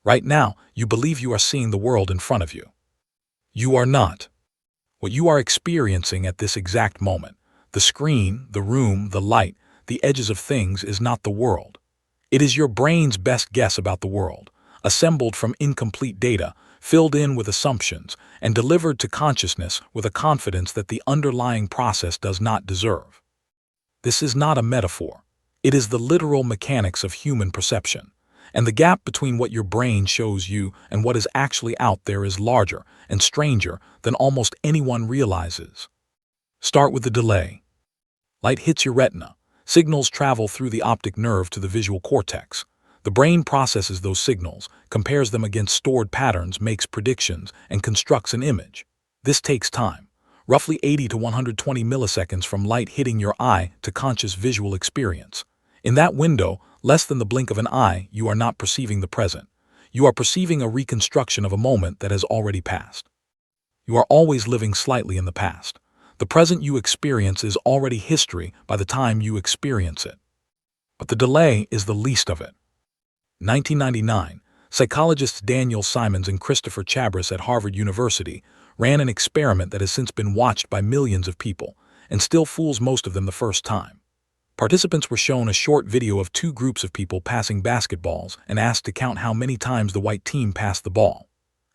Right now, you believe you are seeing the world in front of you. You are not. What you are experiencing at this exact moment, the screen, the room, the light, the edges of things, is not the world. It is your brain's best guess about the world, assembled from incomplete data, filled in with assumptions, and delivered to consciousness with a confidence that the underlying process does not deserve. This is not a metaphor. It is the literal mechanics of human perception. And the gap between what your brain shows you and what is actually out there is larger and stranger than almost anyone realizes. Start with the delay. Light hits your retina. Signals travel through the optic nerve to the visual cortex. The brain processes those signals, compares them against stored patterns, makes predictions, and constructs an image. This takes time, roughly 80 to 120 milliseconds from light hitting your eye to conscious visual experience. In that window, less than the blink of an eye, you are not perceiving the present. You are perceiving a reconstruction of a moment that has already passed. You are always living slightly in the past. The present you experience is already history by the time you experience it. But the delay is the least of it. 1999, psychologists Daniel Simons and Christopher Chabris at Harvard University ran an experiment that has since been watched by millions of people and still fools most of them the first time. Participants were shown a short video of two groups of people passing basketballs and asked to count how many times the white team passed the ball.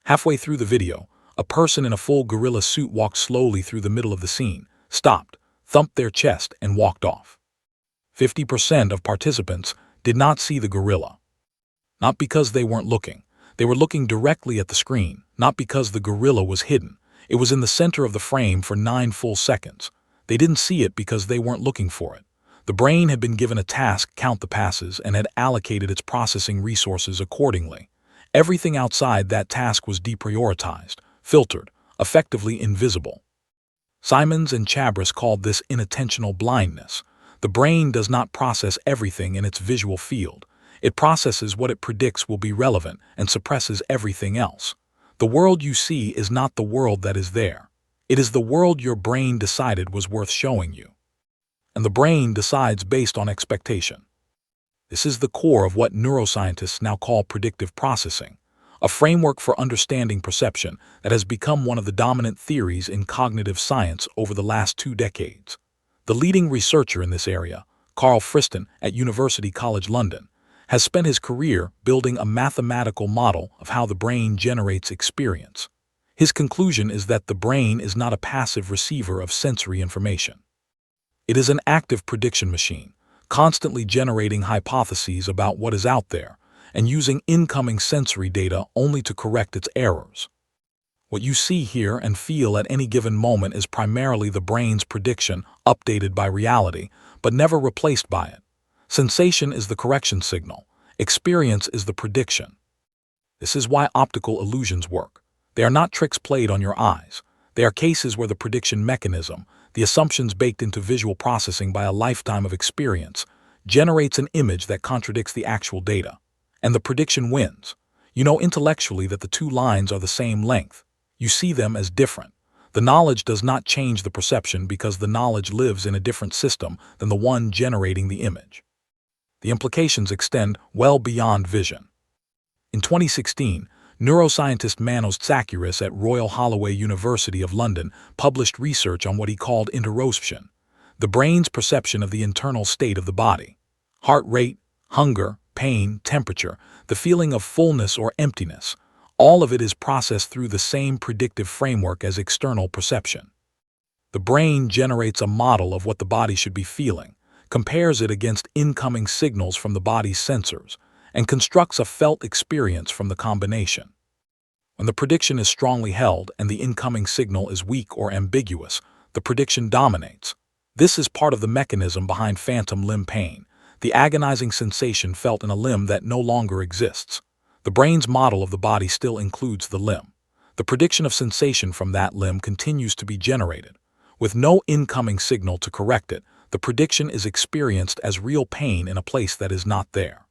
Halfway through the video, a person in a full gorilla suit walked slowly through the middle of the scene, stopped, thumped their chest, and walked off. 50% of participants did not see the gorilla. Not because they weren't looking. They were looking directly at the screen, not because the gorilla was hidden. It was in the center of the frame for 9 full seconds. They didn't see it because they weren't looking for it. The brain had been given a task, count the passes, and had allocated its processing resources accordingly. Everything outside that task was deprioritized, filtered, effectively invisible. Simons and Chabris called this inattentional blindness. The brain does not process everything in its visual field. It processes what it predicts will be relevant and suppresses everything else. The world you see is not the world that is there. It is the world your brain decided was worth showing you. And the brain decides based on expectation. This is the core of what neuroscientists now call predictive processing, a framework for understanding perception that has become one of the dominant theories in cognitive science over the last 2 decades. The leading researcher in this area, Karl Friston at University College London, has spent his career building a mathematical model of how the brain generates experience. His conclusion is that the brain is not a passive receiver of sensory information. It is an active prediction machine, constantly generating hypotheses about what is out there and using incoming sensory data only to correct its errors. What you see, hear, and feel at any given moment is primarily the brain's prediction, updated by reality, but never replaced by it. Sensation is the correction signal. Experience is the prediction. This is why optical illusions work. They are not tricks played on your eyes. They are cases where the prediction mechanism, the assumptions baked into visual processing by a lifetime of experience, generates an image that contradicts the actual data. And the prediction wins. You know intellectually that the two lines are the same length. You see them as different. The knowledge does not change the perception because the knowledge lives in a different system than the one generating the image. The implications extend well beyond vision. In 2016, neuroscientist Manos Tsakiris at Royal Holloway University of London published research on what he called interoception, the brain's perception of the internal state of the body. Heart rate, hunger, pain, temperature, the feeling of fullness or emptiness, all of it is processed through the same predictive framework as external perception. The brain generates a model of what the body should be feeling, compares it against incoming signals from the body's sensors, and constructs a felt experience from the combination. When the prediction is strongly held and the incoming signal is weak or ambiguous, the prediction dominates. This is part of the mechanism behind phantom limb pain, the agonizing sensation felt in a limb that no longer exists. The brain's model of the body still includes the limb. The prediction of sensation from that limb continues to be generated. With no incoming signal to correct it, the prediction is experienced as real pain in a place that is not there.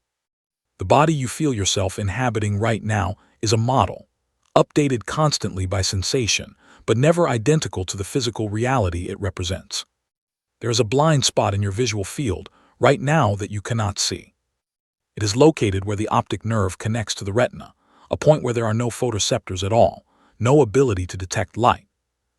The body you feel yourself inhabiting right now is a model, updated constantly by sensation, but never identical to the physical reality it represents. There is a blind spot in your visual field right now that you cannot see. It is located where the optic nerve connects to the retina, a point where there are no photoreceptors at all, no ability to detect light.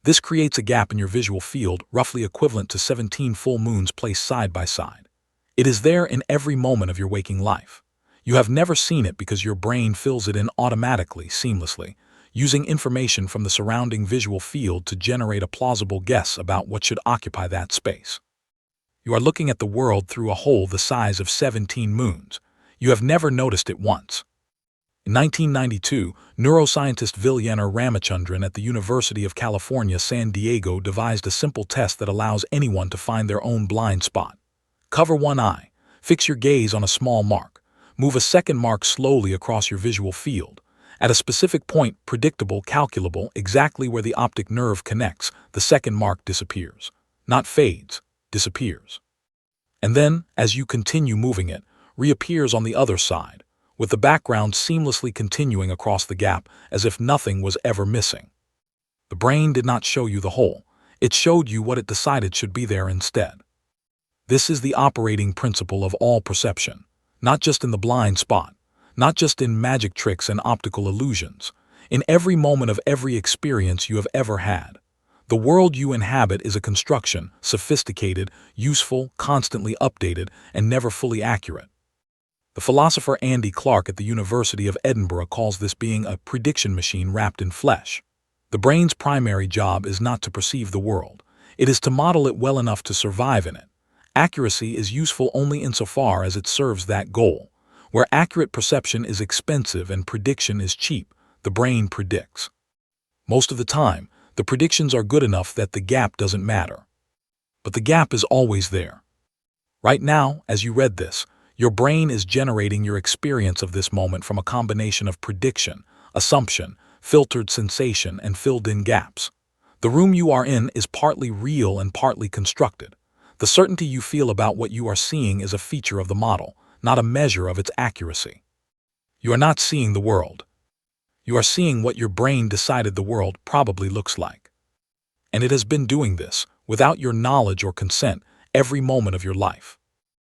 This creates a gap in your visual field roughly equivalent to 17 full moons placed side by side. It is there in every moment of your waking life. You have never seen it because your brain fills it in automatically, seamlessly, using information from the surrounding visual field to generate a plausible guess about what should occupy that space. You are looking at the world through a hole the size of 17 moons. You have never noticed it once. In 1992, neuroscientist Vilayanur Ramachandran at the University of California, San Diego devised a simple test that allows anyone to find their own blind spot. Cover one eye, fix your gaze on a small mark, move a second mark slowly across your visual field. At a specific point, predictable, calculable, exactly where the optic nerve connects, the second mark disappears. Not fades, disappears. And then, as you continue moving it, reappears on the other side, with the background seamlessly continuing across the gap as if nothing was ever missing. The brain did not show you the hole, it showed you what it decided should be there instead. This is the operating principle of all perception, not just in the blind spot, not just in magic tricks and optical illusions, in every moment of every experience you have ever had. The world you inhabit is a construction, sophisticated, useful, constantly updated, and never fully accurate. The philosopher Andy Clark at the University of Edinburgh calls this being a prediction machine wrapped in flesh. The brain's primary job is not to perceive the world. It is to model it well enough to survive in it. Accuracy is useful only insofar as it serves that goal. Where accurate perception is expensive and prediction is cheap, the brain predicts. Most of the time, the predictions are good enough that the gap doesn't matter. But the gap is always there. Right now, as you read this, your brain is generating your experience of this moment from a combination of prediction, assumption, filtered sensation, and filled-in gaps. The room you are in is partly real and partly constructed. The certainty you feel about what you are seeing is a feature of the model, not a measure of its accuracy. You are not seeing the world. You are seeing what your brain decided the world probably looks like. And it has been doing this, without your knowledge or consent, every moment of your life.